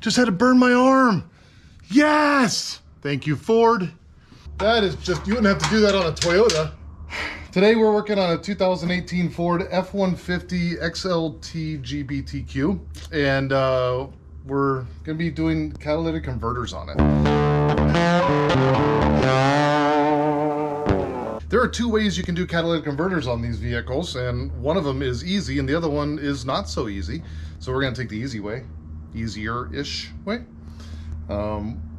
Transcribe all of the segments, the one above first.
Just had to burn my arm. Yes! Thank you, Ford. That is just, you wouldn't have to do that on a Toyota. Today we're working on a 2018 Ford F-150 XLT GBTQ, and we're gonna be doing catalytic converters on it. There are two ways you can do catalytic converters on these vehicles, and one of them is easy and the other one is not so easy. So we're gonna take the easy way, easier-ish way.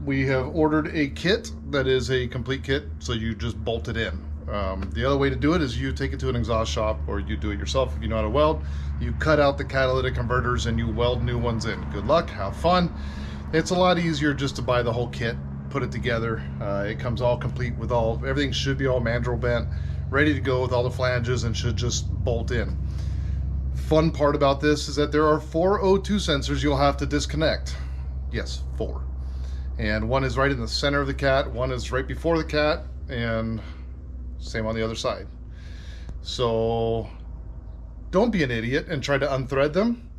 We have ordered a kit that is a complete kit, so you just bolt it in. The other way to do it is you take it to an exhaust shop, or you do it yourself if you know how to weld. You cut out the catalytic converters and you weld new ones in. Good luck, have fun. It's a lot easier just to buy the whole kit, put it together. It comes all complete with everything should be all mandrel bent, ready to go with all the flanges, and should just bolt in. Fun part about this is that there are 4 O2 sensors you'll have to disconnect. Yes, 4. And one is right in the center of the cat, one is right before the cat, and same on the other side. So don't be an idiot and try to unthread them.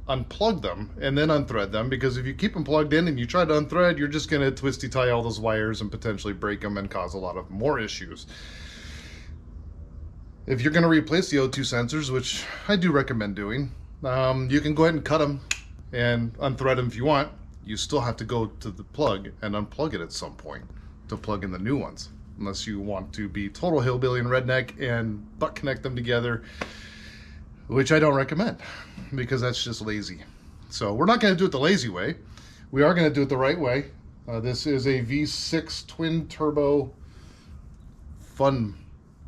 Unplug them and then unthread them, because if you keep them plugged in and you try to unthread, you're just going to twisty tie all those wires and potentially break them and cause a lot of more issues. If you're going to replace the O2 sensors, which I do recommend doing, you can go ahead and cut them and unthread them if you want. You still have to go to the plug and unplug it at some point to plug in the new ones, unless you want to be total hillbilly and redneck and butt connect them together, which I don't recommend, because that's just lazy. So we're not going to do it the lazy way. We are going to do it the right way. This is a V6 twin turbo fun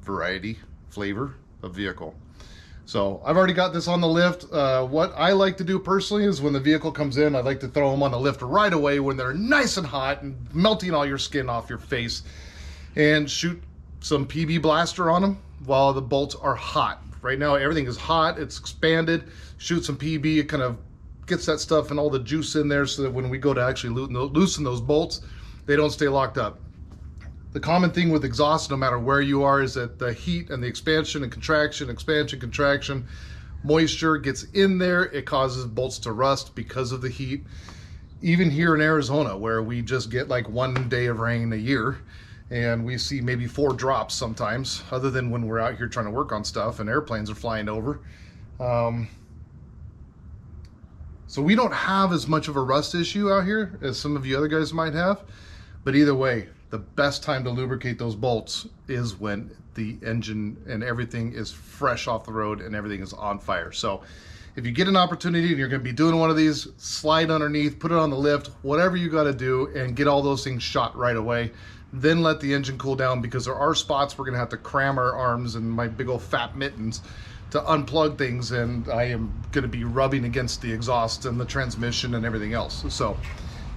variety flavor of vehicle. So I've already got this on the lift. What I like to do personally is when the vehicle comes in, I like to throw them on the lift right away when they're nice and hot and melting all your skin off your face, and shoot some PB blaster on them while the bolts are hot. Right now everything is hot, it's expanded. Shoot some PB, it kind of gets that stuff and all the juice in there, so that when we go to actually loosen those bolts, they don't stay locked up. The common thing with exhaust, no matter where you are, is that the heat and the expansion and contraction, moisture gets in there. It causes bolts to rust because of the heat. Even here in Arizona, where we just get like 1 day of rain a year, and we see maybe 4 drops sometimes, other than when we're out here trying to work on stuff and airplanes are flying over. So we don't have as much of a rust issue out here as some of you other guys might have. But either way, the best time to lubricate those bolts is when the engine and everything is fresh off the road and everything is on fire. So if you get an opportunity and you're going to be doing one of these, slide underneath, put it on the lift, whatever you got to do, and get all those things shot right away. Then let the engine cool down, because there are spots we're going to have to cram our arms and my big old fat mittens to unplug things, and I am going to be rubbing against the exhaust and the transmission and everything else. So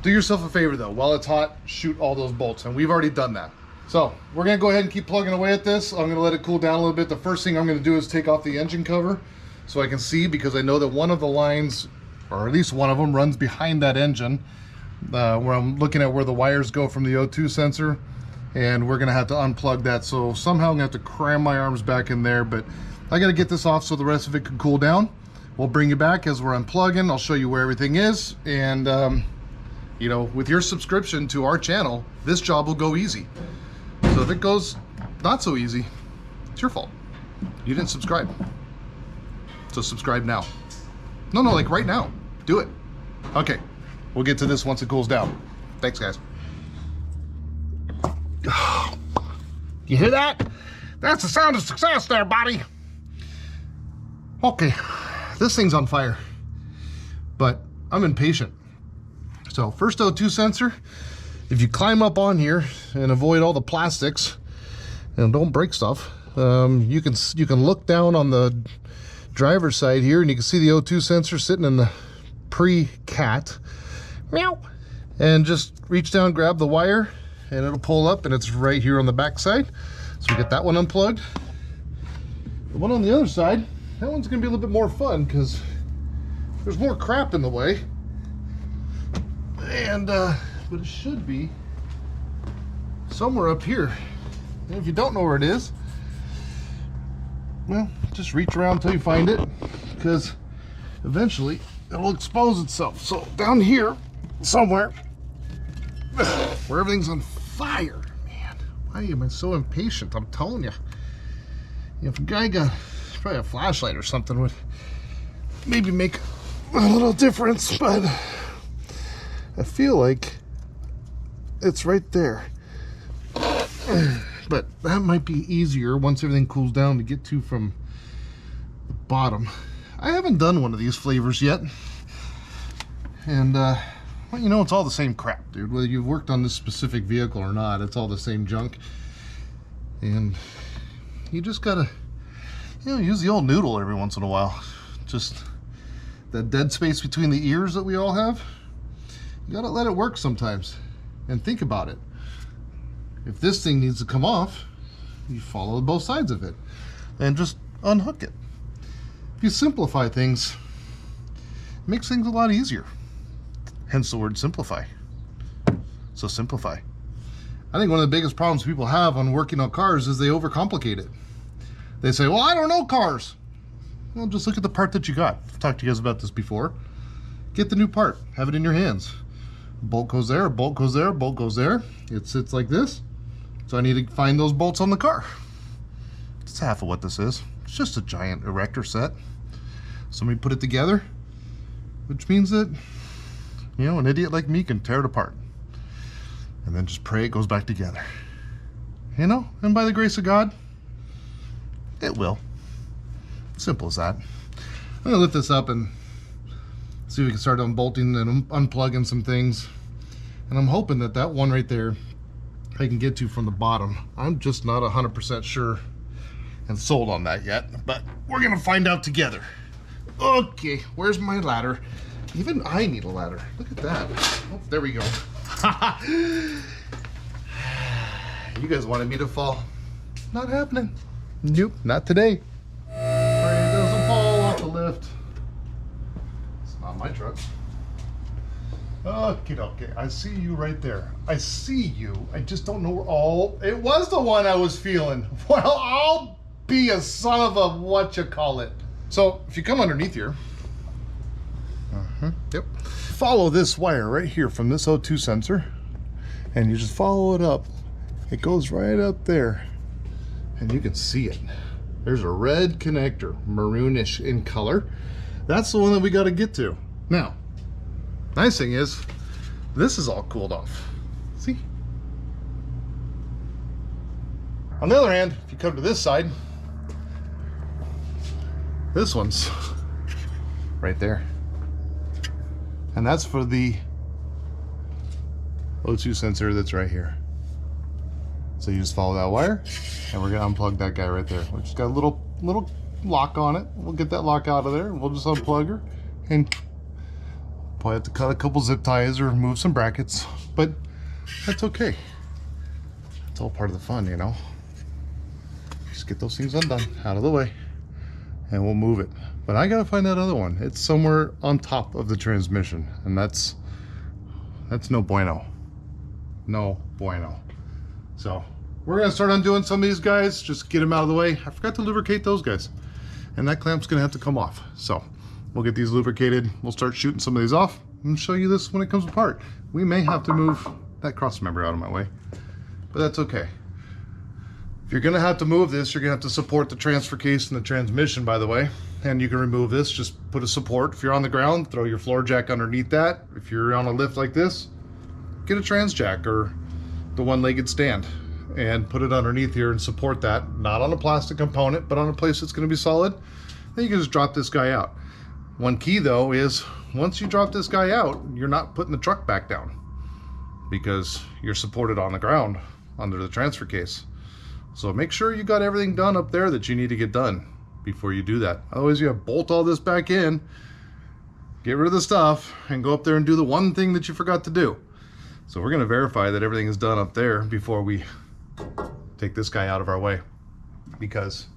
do yourself a favor though, while it's hot, shoot all those bolts, and we've already done that. So we're going to go ahead and keep plugging away at this. I'm going to let it cool down a little bit. The first thing I'm going to do is take off the engine cover so I can see, because I know that one of the lines, or at least one of them, runs behind that engine, where I'm looking at where the wires go from the O2 sensor, and we're going to have to unplug that. So somehow I'm going to have to cram my arms back in there, but I got to get this off so the rest of it can cool down. We'll bring you back as we're unplugging. I'll show you where everything is, and you know, with your subscription to our channel, this job will go easy. So if it goes not so easy, it's your fault. You didn't subscribe. So subscribe now. No, like right now. Do it. Okay, we'll get to this once it cools down. Thanks, guys. You hear that? That's the sound of success there, buddy. Okay, this thing's on fire, but I'm impatient. So first O2 sensor, if you climb up on here and avoid all the plastics and don't break stuff, you can look down on the driver's side here, and you can see the O2 sensor sitting in the pre-cat. Meow. And just reach down, grab the wire, and it'll pull up, and it's right here on the back side. So we get that one unplugged. The one on the other side, that one's gonna be a little bit more fun because there's more crap in the way. And but it should be somewhere up here. And if you don't know where it is, well, just reach around until you find it, because eventually it'll expose itself. So down here somewhere where everything's on fire. Man, why am I so impatient? I'm telling you. If a guy got probably a flashlight or something would maybe make a little difference, but I feel like it's right there. But that might be easier once everything cools down to get to from the bottom. I haven't done one of these flavors yet. And, well, you know, it's all the same crap, dude. Whether you've worked on this specific vehicle or not, it's all the same junk. And you just gotta, you know, use the old noodle every once in a while. Just that dead space between the ears that we all have. You gotta let it work sometimes. And think about it. If this thing needs to come off, you follow both sides of it and just unhook it. If you simplify things, it makes things a lot easier. Hence the word simplify. So simplify. I think one of the biggest problems people have on working on cars is they overcomplicate it. They say, well, I don't know cars. Well, just look at the part that you got. I've talked to you guys about this before. Get the new part. Have it in your hands. Bolt goes there, bolt goes there, bolt goes there. It sits like this. So I need to find those bolts on the car. It's half of what this is. It's just a giant erector set. Somebody put it together, which means that, you know, an idiot like me can tear it apart and then just pray it goes back together. You know, and by the grace of God, it will. Simple as that. I'm gonna lift this up and see if we can start unbolting and unplugging some things. And I'm hoping that that one right there I can get to from the bottom. I'm just not 100% sure and sold on that yet, but we're gonna find out together. Okay, where's my ladder? Even I need a ladder. Look at that. Oh, there we go. You guys wanted me to fall. Not happening. Nope, not today. It doesn't fall off the lift. It's not my truck. Okay, I see you right there. I see you. I just don't know where. Oh, it was the one I was feeling. Well, I'll be a son of a what you call it. So if you come underneath here, yep, follow this wire right here from this O2 sensor, and you just follow it up. It goes right up there, and you can see it. There's a red connector, maroonish in color. That's the one that we got to get to. Now, nice thing is, this is all cooled off. See? On the other hand, if you come to this side, this one's right there. And that's for the O2 sensor that's right here. So you just follow that wire, and we're gonna unplug that guy right there. We just got a little lock on it. We'll get that lock out of there. We'll just unplug her, and probably have to cut a couple zip ties or remove some brackets, but that's okay. It's all part of the fun, you know. Just get those things undone, out of the way, and we'll move it. But I gotta find that other one. It's somewhere on top of the transmission, and that's no bueno. No bueno. So we're gonna start undoing some of these guys, just get them out of the way. I forgot to lubricate those guys, and that clamp's gonna have to come off. So we'll get these lubricated. We'll start shooting some of these off and show you this when it comes apart. We may have to move that cross member out of my way, but that's okay. If you're gonna have to move this, you're gonna have to support the transfer case and the transmission, by the way. And you can remove this, just put a support. If you're on the ground, throw your floor jack underneath that. If you're on a lift like this, get a trans jack or the one-legged stand and put it underneath here and support that, not on a plastic component, but on a place that's gonna be solid. Then you can just drop this guy out. One key though is, once you drop this guy out, you're not putting the truck back down because you're supported on the ground under the transfer case. So make sure you got everything done up there that you need to get done before you do that. Otherwise you have to bolt all this back in, get rid of the stuff, and go up there and do the one thing that you forgot to do. So we're gonna verify that everything is done up there before we take this guy out of our way, because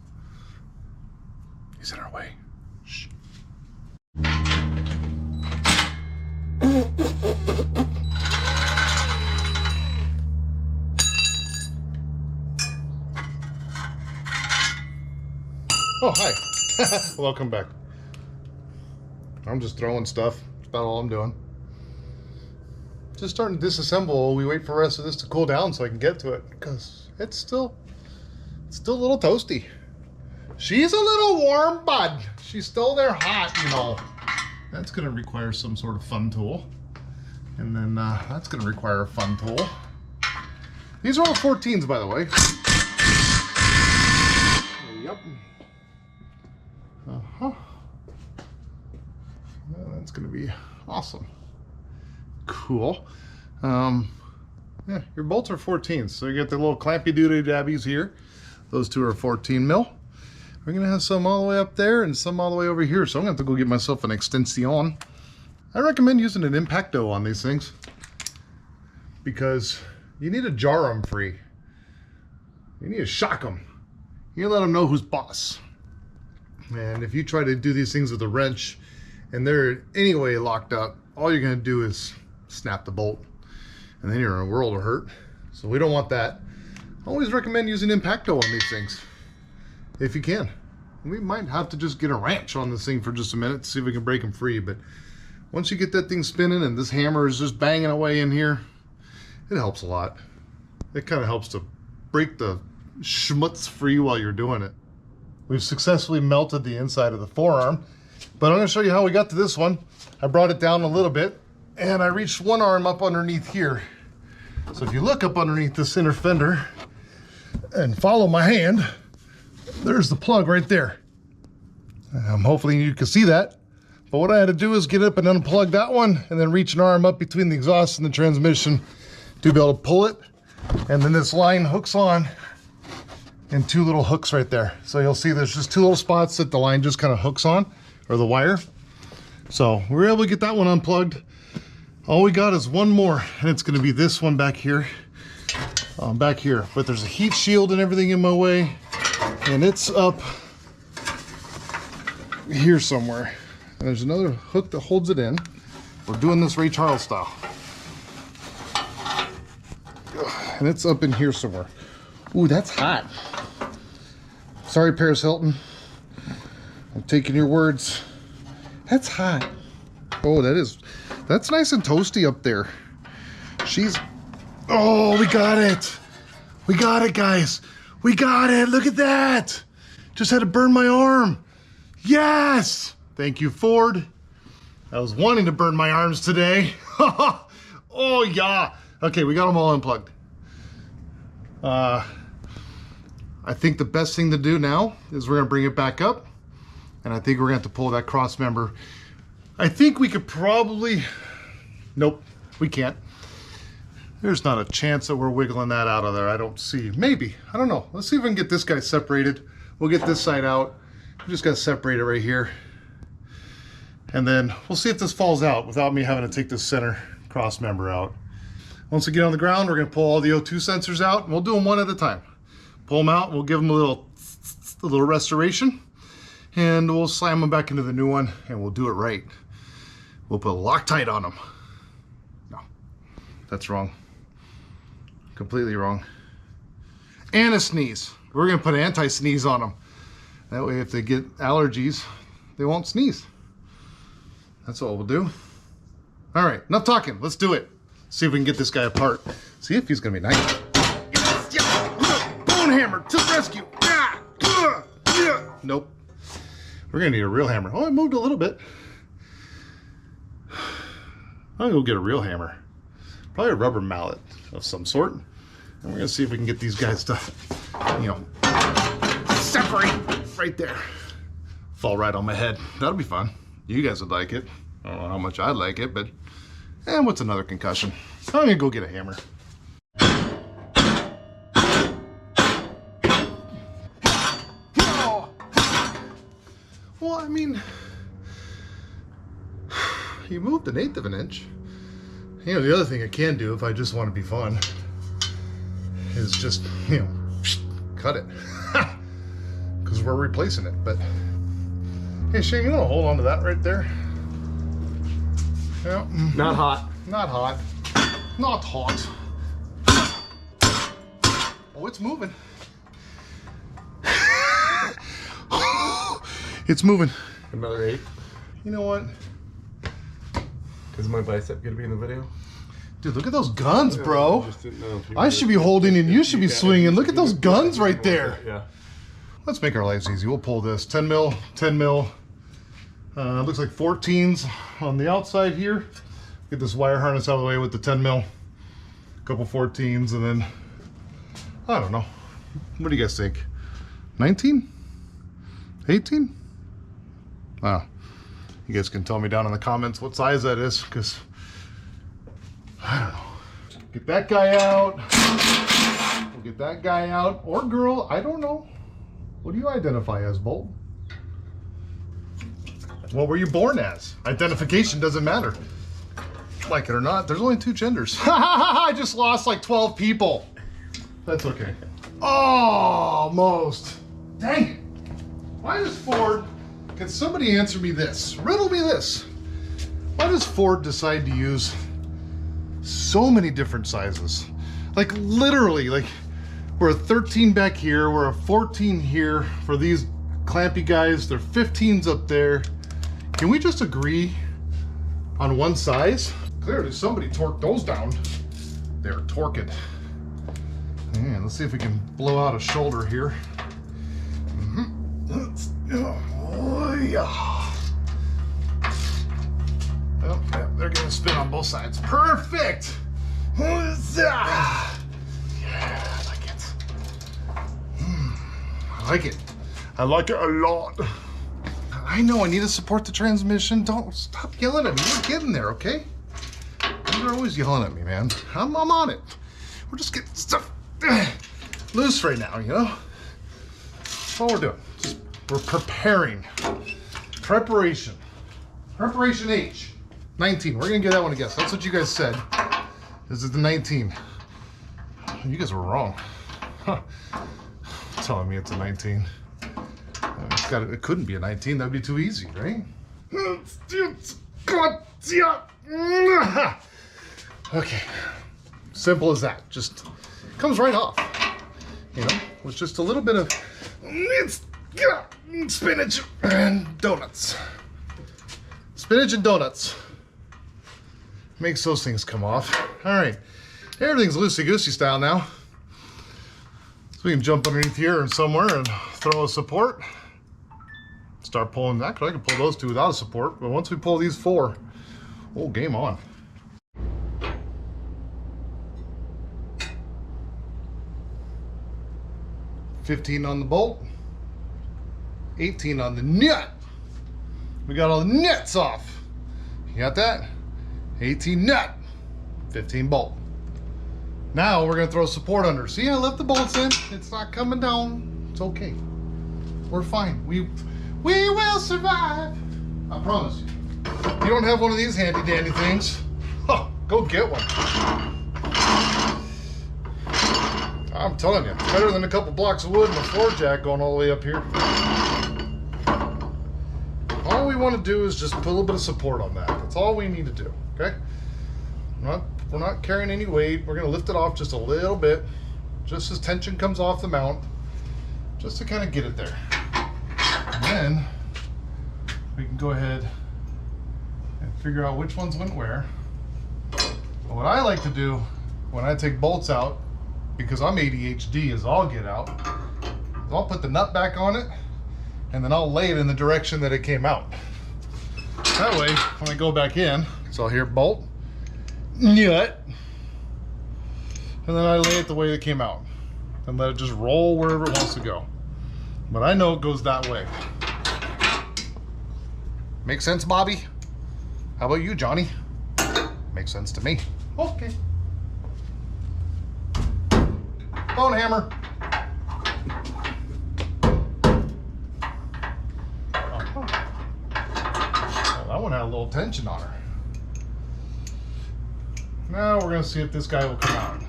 he's in our way. Shh. Oh, hi. Welcome back. I'm just throwing stuff. That's about all I'm doing. just starting to disassemble. We wait for the rest of this to cool down so I can get to it, because it's still a little toasty. She's a little warm, bud. She's still there hot, you know. That's gonna require some sort of fun tool. And then that's gonna require a fun tool. These are all 14s, by the way. Yep. Uh-huh. Well, that's gonna be awesome. Cool. Yeah, your bolts are 14s. So you get the little clampy doody dabbies here. Those two are 14 mil. We're gonna have some all the way up there and some all the way over here. So I'm gonna have to go get myself an extension. I recommend using an Impacto on these things because you need to jar them free. You need to shock them. You need to let them know who's boss. And if you try to do these things with a wrench and they're anyway locked up, all you're gonna do is snap the bolt, and then you're in a world of hurt. So we don't want that. I always recommend using Impacto on these things if you can. We might have to just get a wrench on this thing for just a minute to see if we can break them free, but once you get that thing spinning and this hammer is just banging away in here, it helps a lot. It kind of helps to break the schmutz free while you're doing it. We've successfully melted the inside of the forearm, but I'm going to show you how we got to this one. I brought it down a little bit and I reached one arm up underneath here. So if you look up underneath this center fender and follow my hand, there's the plug right there. Hopefully you can see that. But what I had to do is get up and unplug that one and then reach an arm up between the exhaust and the transmission to be able to pull it. And then this line hooks on and two little hooks right there. So you'll see there's just two little spots that the line just kind of hooks on, or the wire. So we were able to get that one unplugged. All we got is one more, and it's going to be this one back here. Back here. But there's a heat shield and everything in my way, and it's up here somewhere. And there's another hook that holds it in. We're doing this Ray Charles style. And it's up in here somewhere. Ooh, that's hot. Sorry, Paris Hilton. I'm taking your words. That's hot. Oh, that's nice and toasty up there. Oh, we got it. We got it, guys. We got it. Look at that. Just had to burn my arm. Yes. Thank you, Ford. I was wanting to burn my arms today. Oh, yeah. Okay, we got them all unplugged. I think the best thing to do now is we're going to bring it back up. And I think we're going to have to pull that cross member. I think we could probably... Nope, we can't. There's not a chance that we're wiggling that out of there. I don't see. Maybe. I don't know. Let's see if we can get this guy separated. We'll get this side out. We just got to separate it right here. And then we'll see if this falls out without me having to take this center cross member out. Once we get on the ground, we're going to pull all the O2 sensors out. And we'll do them one at a time. Pull them out. We'll give them a little restoration. And we'll slam them back into the new one. And we'll do it right. We'll put Loctite on them. No, that's wrong. Completely wrong. And a sneeze. We're going to put anti-sneeze on them. That way if they get allergies, they won't sneeze. That's what we'll do. All right, enough talking. Let's do it. See if we can get this guy apart. See if he's going to be nice. Yes, yeah. Bone hammer to the rescue. Nope. We're going to need a real hammer. Oh, it moved a little bit. I'm going to go get a real hammer. Probably a rubber mallet of some sort. And we're going to see if we can get these guys to, separate right there. Fall right on my head. That'll be fun. You guys would like it. I don't know how much I'd like it, but what's another concussion? I'm going to go get a hammer. Well, I mean, you moved 1/8 of an inch. The other thing I can do if I just want to be fun is just, cut it. Because we're replacing it. But, hey, Shane, you want to hold on to that right there? Yeah. Not hot. Not hot. Not hot. Oh, it's moving. It's moving. Another 8. You know what? Is my bicep going to be in the video? Dude, look at those guns, bro. I should be holding and you should be swinging. Look at those guns right there. Yeah. Let's make our lives easy. We'll pull this 10 mil, 10 mil. Looks like 14s on the outside here. Get this wire harness out of the way with the 10 mil. A couple 14s, and then I don't know. What do you guys think? 19? 18? Wow. You guys can tell me down in the comments what size that is, because I don't know. Get that guy out. We'll get that guy out. Or girl, I don't know. What do you identify as, Bolt? What were you born as? Identification doesn't matter. Like it or not, there's only 2 genders. I just lost like 12 people. That's okay. Almost. Dang it. Why does Ford, can somebody answer me this? Riddle me this. Why does Ford decide to use so many different sizes? Like literally, like we're a 13 back here, we're a 14 here for these clampy guys, they're 15s up there. Can we just agree on one size? Clearly somebody torqued those down. They're torqued. And let's see if we can blow out a shoulder here. Oh, yeah. Oh, yeah, they're gonna spin on both sides. Perfect! Yeah, I like it. I like it. I like it a lot. I know I need to support the transmission. Don't stop yelling at me. We're getting there, okay? You're always yelling at me, man. I'm on it. We're just getting stuff loose right now, you know? That's all we're doing. We're preparing. Preparation. Preparation H. 19. We're gonna give that one a guess. That's what you guys said. This is the 19. You guys were wrong. Huh. Telling me it's a 19. It couldn't be a 19. That'd be too easy, right? Okay. Simple as that. Just comes right off. You know, with just a little bit of spinach and donuts. Spinach and donuts makes those things come off. All right, everything's loosey-goosey style now. So we can jump underneath here and somewhere and throw a support. Start pulling that, because I can pull those 2 without a support, but once we pull these 4, oh, game on. $15 on the bolt, 18 on the nut. We got all the nuts off. You got that? 18 nut, 15 bolt. Now we're gonna throw support under. See, I left the bolts in. It's not coming down. It's okay. We're fine. We will survive. I promise you. If you don't have one of these handy dandy things, go get one. I'm telling you, it's better than a couple blocks of wood and a floor jack going all the way up here. All we want to do is just put a little bit of support on that. That's all we need to do, okay? We're not carrying any weight. We're going to lift it off just a little bit, just as tension comes off the mount, just to kind of get it there. And then we can go ahead and figure out which ones went where. But what I like to do when I take bolts out, because I'm ADHD as all get out, is I'll put the nut back on it and then I'll lay it in the direction that it came out. That way, when I go back in, so I'll hear bolt, nut, and then I lay it the way it came out and let it just roll wherever it wants to go. But I know it goes that way. Make sense, Bobby? How about you, Johnny? Makes sense to me. Okay. Phone hammer. Well, that one had a little tension on her. Now we're going to see if this guy will come out.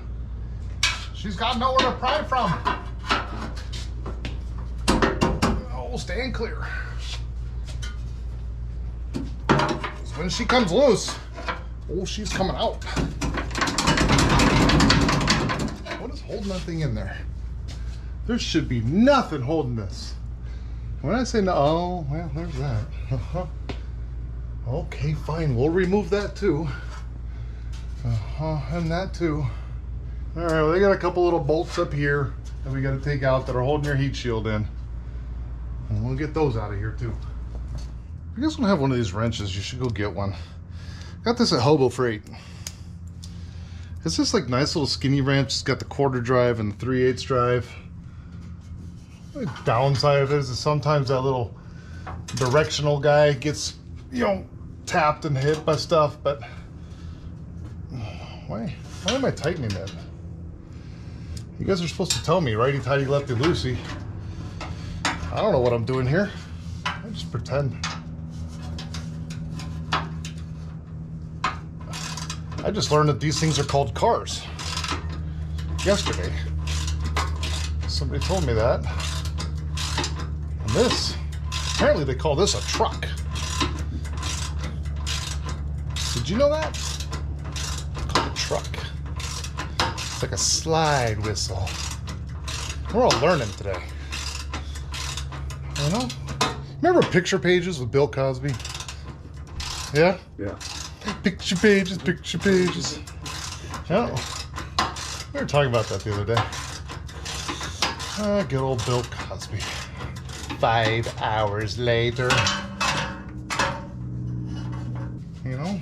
She's got nowhere to pry from. Oh, stand clear. So when she comes loose, oh, she's coming out. What is holding that thing in there? There should be nothing holding this. When I say no, oh, well, there's that. Okay, fine. We'll remove that too. And that too. All right, well, they got a couple little bolts up here that we got to take out that are holding your heat shield in. And we'll get those out of here too. If you guys don't have one of these wrenches, you should go get one. Got this at Hobo Freight. It's just like nice little skinny wrench. It's got the 1/4 drive and the 3/8 drive. The downside of it is sometimes that little directional guy gets, you know, tapped and hit by stuff, but why am I tightening it? You guys are supposed to tell me righty tighty lefty loosey. I don't know what I'm doing here. I just pretend. I just learned that these things are called cars yesterday. Somebody told me that. And this, apparently they call this a truck. Did you know that? It's called a truck. It's like a slide whistle. We're all learning today. You know? Remember picture pages with Bill Cosby? Yeah? Yeah. Picture pages, picture pages. Oh, we were talking about that the other day. Good old Bill Cosby. 5 hours later. You know?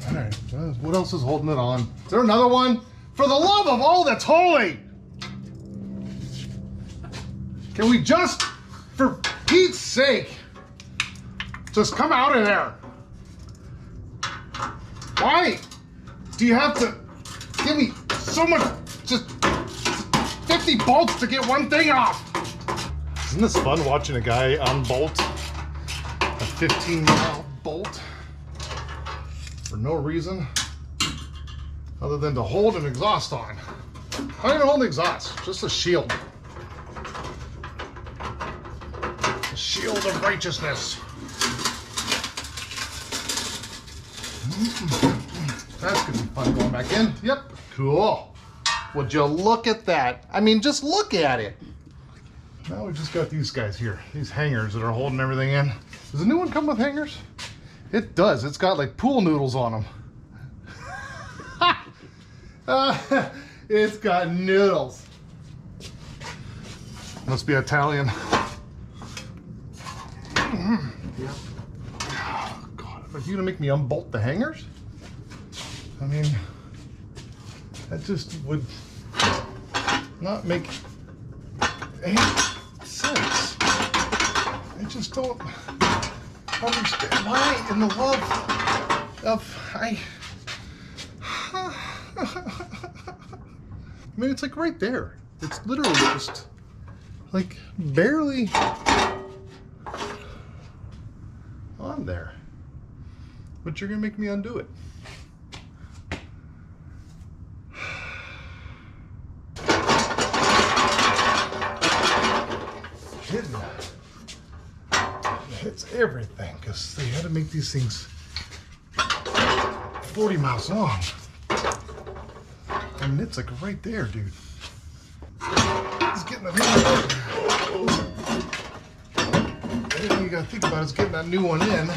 All right, what else is holding it on? Is there another one? For the love of all that's holy! Can we just, for Pete's sake, just come out of there? Why do you have to give me so much, just 50 bolts to get one thing off? Isn't this fun watching a guy unbolt a 15-mile bolt for no reason other than to hold an exhaust on? Not even hold the exhaust, just a shield. A shield of righteousness. That's gonna be fun going back in. Yep, cool. Would you look at that? I mean, just look at it. Now we just got these guys here, these hangers that are holding everything in. Does the new one come with hangers? It does. It's got like pool noodles on them. It's got noodles. Must be Italian. Yeah. Oh, God, are you gonna make me unbolt the hangers? I mean, that just would not make any sense. I just don't understand why in the love of I mean, it's like right there. It's literally just like barely on there. But you're gonna make me undo it. It's everything, because they had to make these things 40 miles long. And it's like right there, dude. It's getting a new one. Everything you gotta think about is getting that new one in.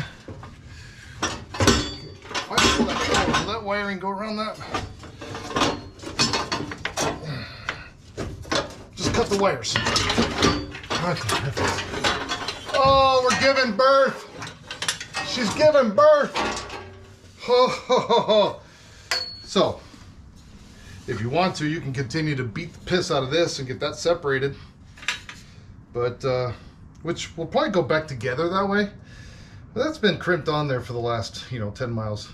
Why pull that cable? Will that wiring go around that? Just cut the wires. Oh, we're giving birth. She's giving birth. Ho, ho, ho, ho. So, if you want to, you can continue to beat the piss out of this and get that separated. But, which will probably go back together that way. But that's been crimped on there for the last, 10 miles.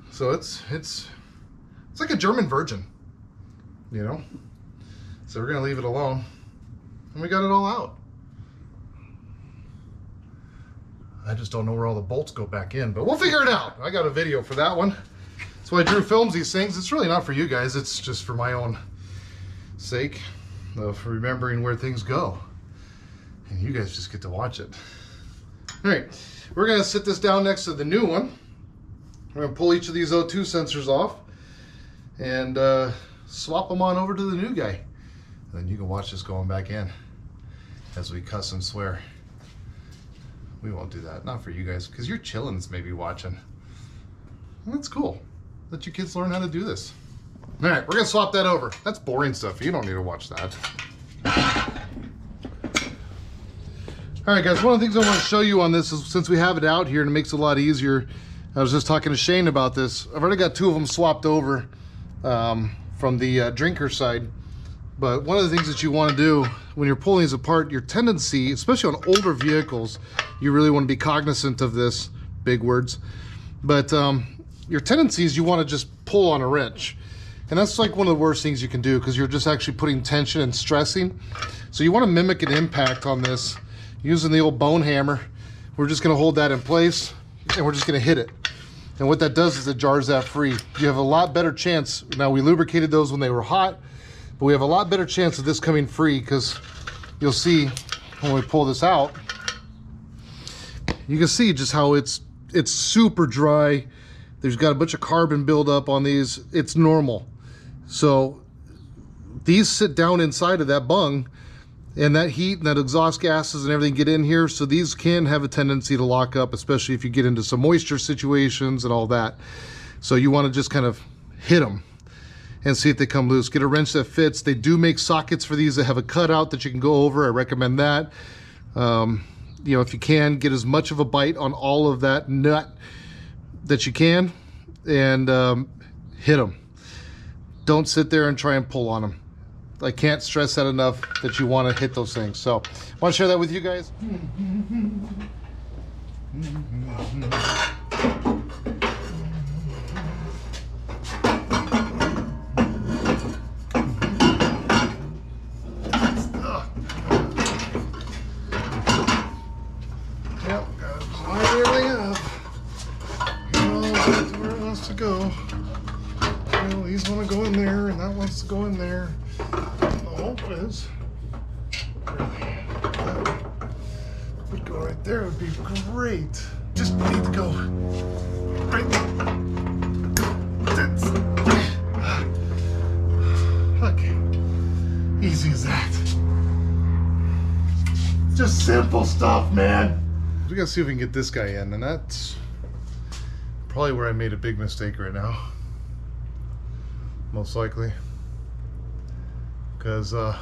So it's like a German Virgin, So we're gonna leave it alone. And we got it all out. I just don't know where all the bolts go back in, but we'll figure it out. I got a video for that one. That's why Drew films these things. It's really not for you guys. It's just for my own sake of remembering where things go. And you guys just get to watch it. All right, we're gonna sit this down next to the new one. We're gonna pull each of these O2 sensors off and swap them on over to the new guy. And then you can watch this going back in as we cuss and swear. We won't do that. Not for you guys, because your chillins may be watching. That's cool. Let your kids learn how to do this. All right, we're gonna swap that over. That's boring stuff. You don't need to watch that. All right, guys, one of the things I want to show you on this is, since we have it out here and it makes it a lot easier, I was just talking to Shane about this. I've already got 2 of them swapped over from the drinker side. But one of the things that you want to do when you're pulling these apart, your tendency, especially on older vehicles, you really want to be cognizant of this, big words, but your tendency is you want to just pull on a wrench. And that's like one of the worst things you can do, because you're just actually putting tension and stressing. So you want to mimic an impact on this using the old bone hammer. We're just going to hold that in place and we're just going to hit it. And what that does is it jars that free. You have a lot better chance. Now, we lubricated those when they were hot, but we have a lot better chance of this coming free, because you'll see when we pull this out, you can see just how it's super dry. There's got a bunch of carbon buildup on these. It's normal. So these sit down inside of that bung, and that heat and that exhaust gases and everything get in here. So these can have a tendency to lock up, especially if you get into some moisture situations and all that. So you want to just kind of hit them and see if they come loose. Get a wrench that fits. They do make sockets for these that have a cutout that you can go over. I recommend that. You know, if you can, get as much of a bite on all of that nut that you can, and hit them. Don't sit there and try and pull on them. I can't stress that enough, that you want to hit those things. So I want to share that with you guys. Yep, gotta line everything up. Where it wants to go. You know, these want to go in there, and that wants to go in there. The hope is, really, that would go right there. It would be great. Just need to go right there. That's, okay, easy as that. Just simple stuff, man. We gotta see if we can get this guy in, and that's probably where I made a big mistake right now. Most likely. Because I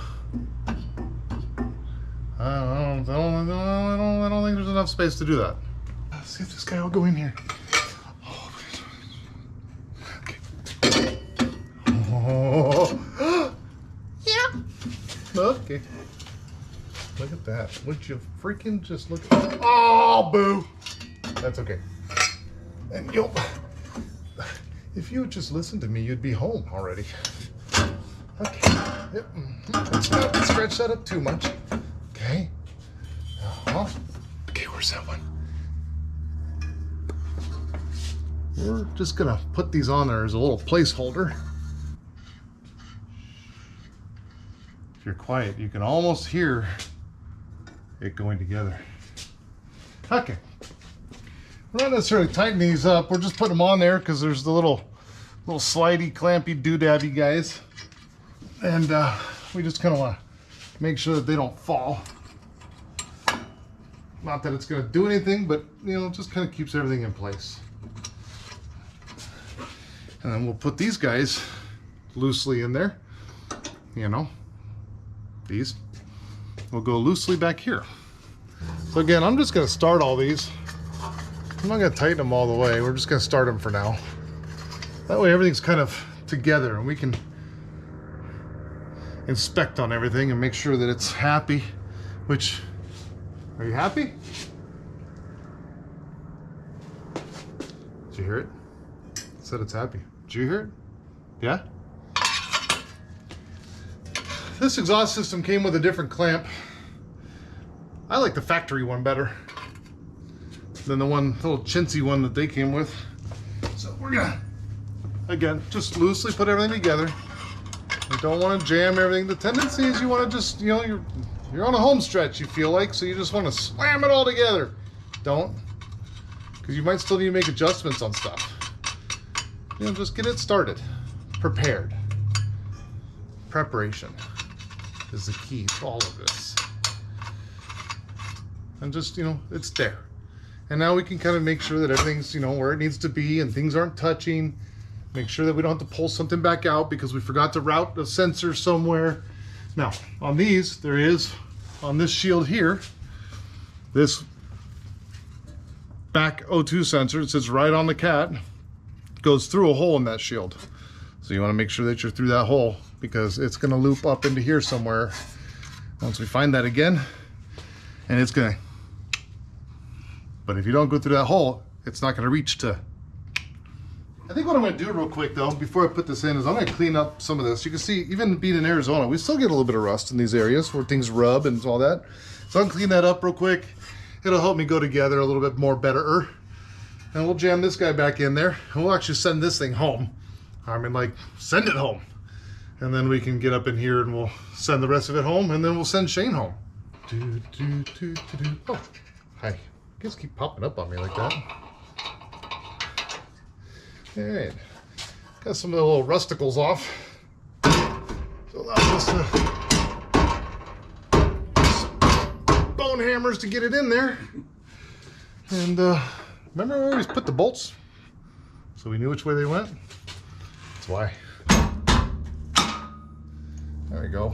don't think there's enough space to do that. Let's see if this guy will go in here. Oh, okay. Oh. Yeah. Okay. Look at that. Would you freaking just look at that? Oh, boo. That's okay. And you'll, if you would just listen to me, you'd be home already. Okay. Yep. Let's not stretch that up too much. Okay. Okay, where's that one? We're just gonna put these on there as a little placeholder. If you're quiet, you can almost hear it going together. Okay. We're not necessarily tightening these up. We're just putting them on there because there's the little slidey, clampy, doodabby guys. And we just kind of want to make sure that they don't fall. Not that it's going to do anything, but you know, it just kind of keeps everything in place. And then we'll put these guys loosely in there. You know, these will go loosely back here. So again, I'm just going to start all these. I'm not going to tighten them all the way. We're just going to start them for now. That way everything's kind of together and we can inspect on everything and make sure that it's happy. Which, are you happy? Did you hear it? It said it's happy. Did you hear it? Yeah? This exhaust system came with a different clamp. I like the factory one better than the little chintzy one that they came with. So we're gonna, again, just loosely put everything together. You don't want to jam everything. The tendency is you want to just, you know, you're on a home stretch, you feel like, so you just want to slam it all together. Don't, because you might still need to make adjustments on stuff. You know, just get it started. Prepared. Preparation is the key to all of this. And just, you know, it's there. And now we can kind of make sure that everything's, you know, where it needs to be and things aren't touching. Make sure that we don't have to pull something back out because we forgot to route the sensor somewhere. Now, on these, there is, on this shield here, this back O2 sensor, it sits right on the cat, goes through a hole in that shield. So you want to make sure that you're through that hole because it's going to loop up into here somewhere. Once we find that again, and it's going to, but if you don't go through that hole, it's not going to reach to. I think what I'm going to do real quick though, before I put this in, is I'm going to clean up some of this. You can see, even being in Arizona, we still get a little bit of rust in these areas where things rub and all that. So I'm going to clean that up real quick. It'll help me go together a little bit more better. And we'll jam this guy back in there. And we'll actually send this thing home. I mean, like, send it home. And then we can get up in here and we'll send the rest of it home. And then we'll send Shane home. Oh, hi. You guys keep popping up on me like that. All right. Got some of the little rusticles off. So allow us to bone hammers to get it in there. And remember we always put the bolts so we knew which way they went? That's why. There we go.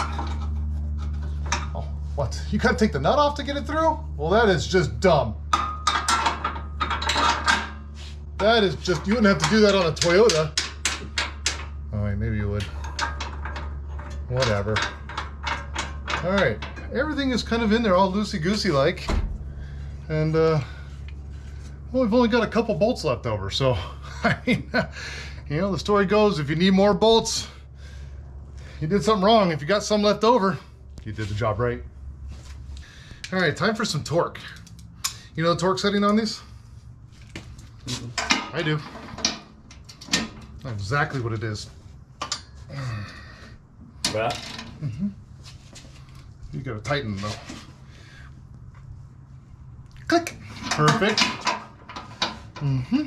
Oh, what? You gotta take the nut off to get it through? Well, that is just dumb. That is just, you wouldn't have to do that on a Toyota. Oh wait, maybe you would. Whatever. All right, everything is kind of in there all loosey-goosey like. And well, we've only got a couple bolts left over, so I mean, you know, the story goes, if you need more bolts, you did something wrong. If you got some left over, you did the job right. All right, time for some torque. You know the torque setting on these? I do. I know exactly what it is. Yeah. Mm-hmm. You gotta tighten though. Click. Perfect. Mm-hmm.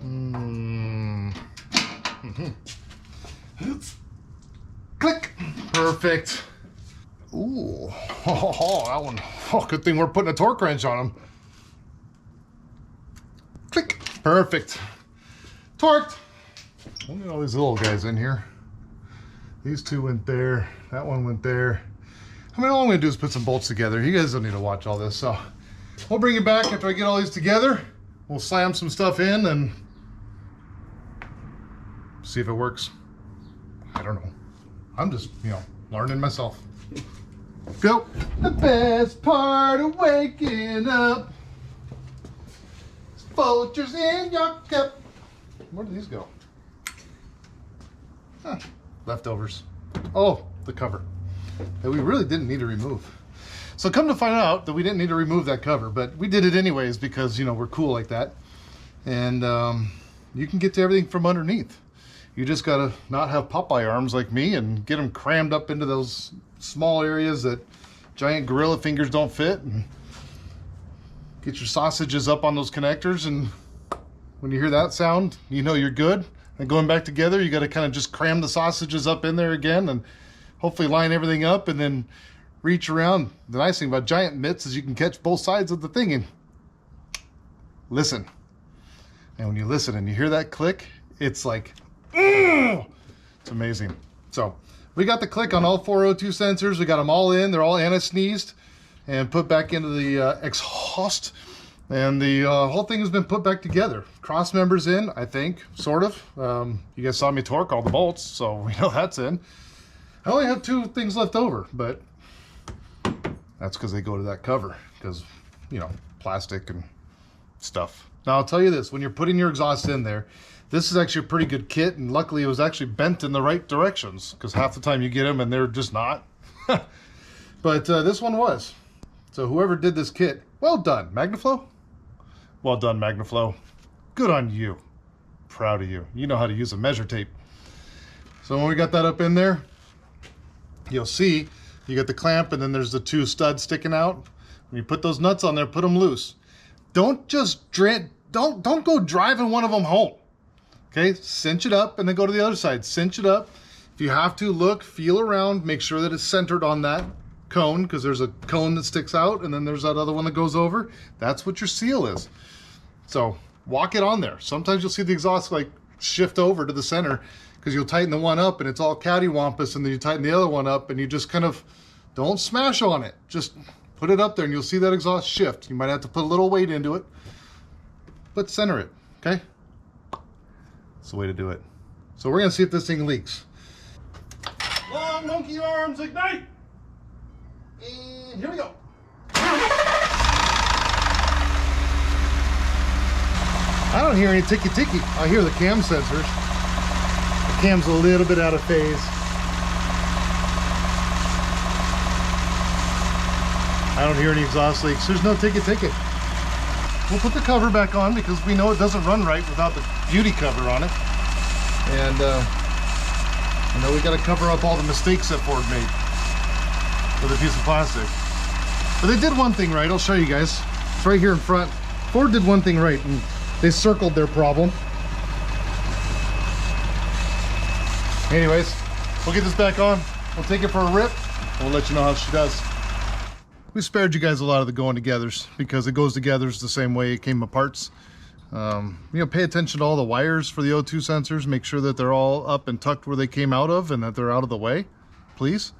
Mm-hmm. Click. Perfect. Ooh. Oh, that one. Oh, good thing we're putting a torque wrench on them. Click. Perfect. Torqued. Look at all these little guys in here. These two went there. That one went there. I mean, all I'm going to do is put some bolts together. You guys don't need to watch all this. So we'll bring it back after I get all these together. We'll slam some stuff in and see if it works. I don't know. I'm just, you know, learning myself. Go. The best part of waking up. Vultures in your cup. Where do these go? Huh. Leftovers. Oh, the cover that we really didn't need to remove. So come to find out that we didn't need to remove that cover, but we did it anyways because, you know, we're cool like that. And you can get to everything from underneath. You just gotta not have Popeye arms like me and get them crammed up into those small areas that giant gorilla fingers don't fit. And get your sausages up on those connectors, and when you hear that sound, you know you're good. And going back together, you got to kind of just cram the sausages up in there again and hopefully line everything up and then reach around. The nice thing about giant mitts is you can catch both sides of the thing and listen. And when you listen and you hear that click, it's like, it's amazing. So we got the click on all 4 O2 sensors. We got them all in. They're all anti-sneezed and put back into the exhaust. And the whole thing has been put back together. Cross members in, I think, sort of. You guys saw me torque all the bolts, so we know that's in. I only have 2 things left over, but that's because they go to that cover, because, you know, plastic and stuff. Now, I'll tell you this, when you're putting your exhaust in there, this is actually a pretty good kit, and luckily it was actually bent in the right directions, because half the time you get them and they're just not. But this one was. So whoever did this kit, well done, MagnaFlow. Well done, MagnaFlow. Good on you. Proud of you. You know how to use a measure tape. So when we got that up in there, you'll see you got the clamp and then there's the 2 studs sticking out. When you put those nuts on there, put them loose. Don't just don't go driving one of them home. Okay, cinch it up and then go to the other side. Cinch it up. If you have to, look, feel around, make sure that it's centered on that cone, because there's a cone that sticks out and then there's that other one that goes over. That's what your seal is. So walk it on there. Sometimes you'll see the exhaust like shift over to the center because you'll tighten the one up and it's all cattywampus, and then you tighten the other one up and you just kind of don't smash on it. Just put it up there and you'll see that exhaust shift. You might have to put a little weight into it, but center it, okay? That's the way to do it. So we're gonna see if this thing leaks. Long monkey arms, ignite! And here we go. I don't hear any ticky-ticky. I hear the cam sensors. The cam's a little bit out of phase. I don't hear any exhaust leaks. There's no ticky-ticky. We'll put the cover back on because we know it doesn't run right without the beauty cover on it. And you know, we got to cover up all the mistakes that Ford made with a piece of plastic. But they did one thing right. I'll show you guys. It's right here in front. Ford did one thing right, and they circled their problem. Anyways, we'll get this back on. We'll take it for a rip, and we'll let you know how she does. We spared you guys a lot of the going togethers because it goes togethers the same way it came apart. You know, pay attention to all the wires for the O2 sensors. Make sure that they're all up and tucked where they came out of and that they're out of the way, please.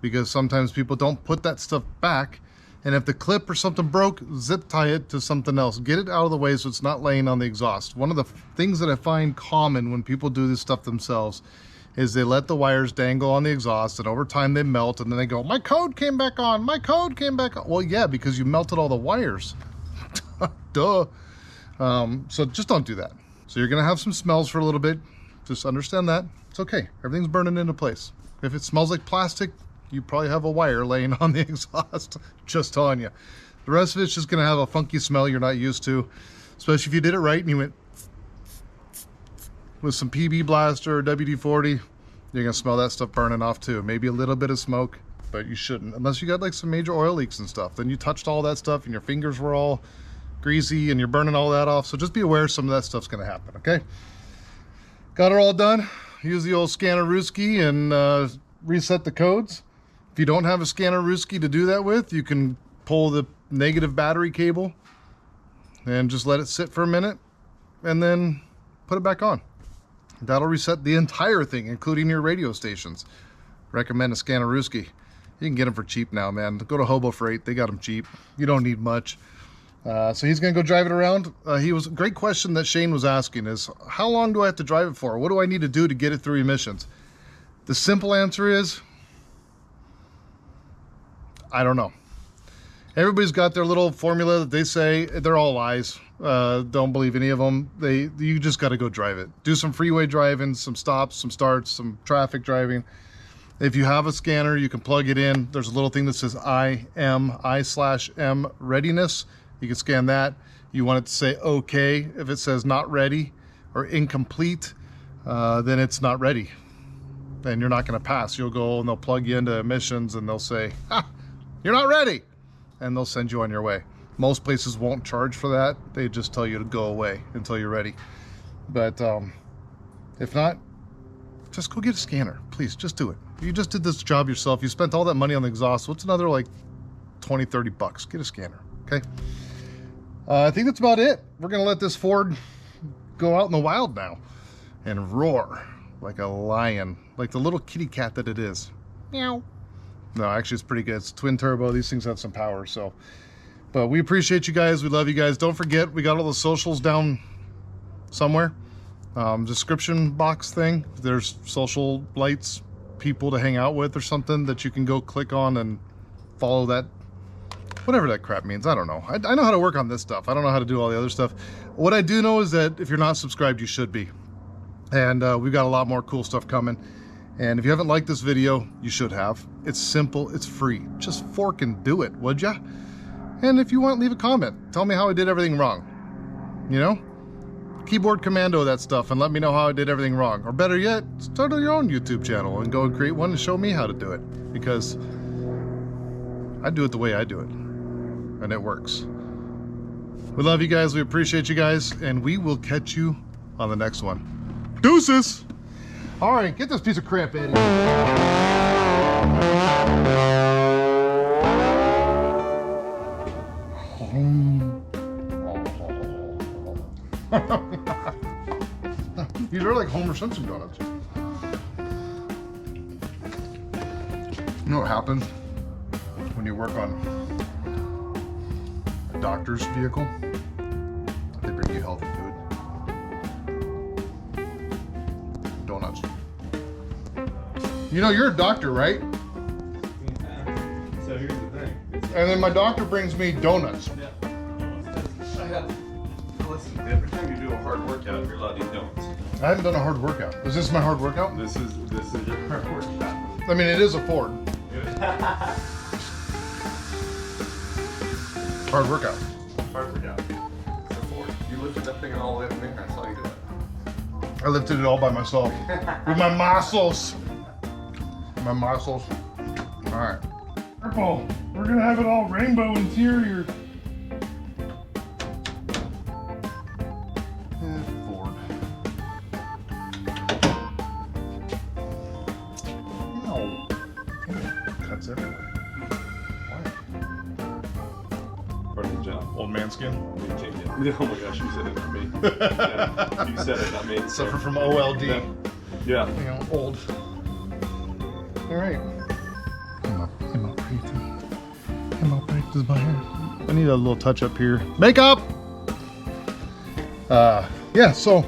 Because sometimes people don't put that stuff back. And if the clip or something broke, zip tie it to something else. Get it out of the way so it's not laying on the exhaust. One of the things that I find common when people do this stuff themselves is they let the wires dangle on the exhaust, and over time they melt, and then they go, my code came back on, my code came back on. Well, yeah, because you melted all the wires. Duh. So just don't do that. So you're gonna have some smells for a little bit. Just understand that. It's okay. Everything's burning into place. If it smells like plastic, you probably have a wire laying on the exhaust. Just telling you. The rest of it's just gonna have a funky smell you're not used to, especially if you did it right and you went with some PB Blaster or WD-40, you're gonna smell that stuff burning off too. Maybe a little bit of smoke, but you shouldn't, unless you got like some major oil leaks and stuff. Then you touched all that stuff and your fingers were all greasy and you're burning all that off. So just be aware some of that stuff's gonna happen, okay? Got it all done. Use the old scanner-rooski and reset the codes. If you don't have a scanner-rooski to do that with, you can pull the negative battery cable and just let it sit for a minute and then put it back on. That'll reset the entire thing, including your radio stations. Recommend a scanner-rooski. You can get them for cheap now, man. Go to Hobo Freight, they got them cheap. You don't need much. So he's gonna go drive it around. Great question that Shane was asking is, how long do I have to drive it for? What do I need to do to get it through emissions? The simple answer is, I don't know. Everybody's got their little formula that they say. They're all lies. Don't believe any of them. You just got to go drive it. Do some freeway driving, some stops, some starts, some traffic driving. If you have a scanner, you can plug it in. There's a little thing that says I/M readiness. You can scan that. You want it to say okay. If it says not ready or incomplete, then it's not ready. And you're not going to pass. You'll go and they'll plug you into emissions and they'll say, you're not ready. And they'll send you on your way. Most places won't charge for that. They just tell you to go away until you're ready. But if not, just go get a scanner. Please, just do it. You just did this job yourself. You spent all that money on the exhaust. What's another like 20, 30 bucks? Get a scanner, okay? I think that's about it. We're gonna let this Ford go out in the wild now and roar like a lion, like the little kitty cat that it is. Meow. No, actually it's pretty good. It's twin turbo. These things have some power, so. But we appreciate you guys. We love you guys. Don't forget, we got all the socials down somewhere. Description box thing. There's social lights, people to hang out with or something that you can go click on and follow that, whatever that crap means. I don't know. I know how to work on this stuff. I don't know how to do all the other stuff. What I do know is that if you're not subscribed, you should be. And we've got a lot more cool stuff coming. And if you haven't liked this video, you should have. It's simple, it's free. Just fork and do it, would ya? And if you want, leave a comment. Tell me how I did everything wrong. You know? Keyboard commando that stuff and let me know how I did everything wrong. Or better yet, start your own YouTube channel and go and create one and show me how to do it. Because I do it the way I do it. And it works. We love you guys, we appreciate you guys, and we will catch you on the next one. Deuces! All right, get this piece of crap out of here. These are like Homer Simpson donuts. You know what happens when you work on a doctor's vehicle? They bring you healthy food. Donuts. You know, you're a doctor, right? So here's the thing. And then my doctor brings me donuts. Yeah. Listen, every time you do a hard workout, you're allowed to eat donuts. I haven't done a hard workout. Is this my hard workout? This is your hard workout. I mean, it is a Ford. Hard workout. Hard workout. It's a Ford. You lifted that thing all the way up in there. I saw you do it. I lifted it all by myself. With my muscles. My muscles. Alright. Purple. We're gonna have it all rainbow interior. Ford. No. Cuts everywhere. Why? Part of the job. Old man skin. Oh my gosh, you said it, not me. Yeah, you said it, not me. Suffer from OLD. Yeah. You know, old. Alright. Come on, pretty. Come on, pretty. This is my hair. I need a little touch up here. Makeup! Yeah, so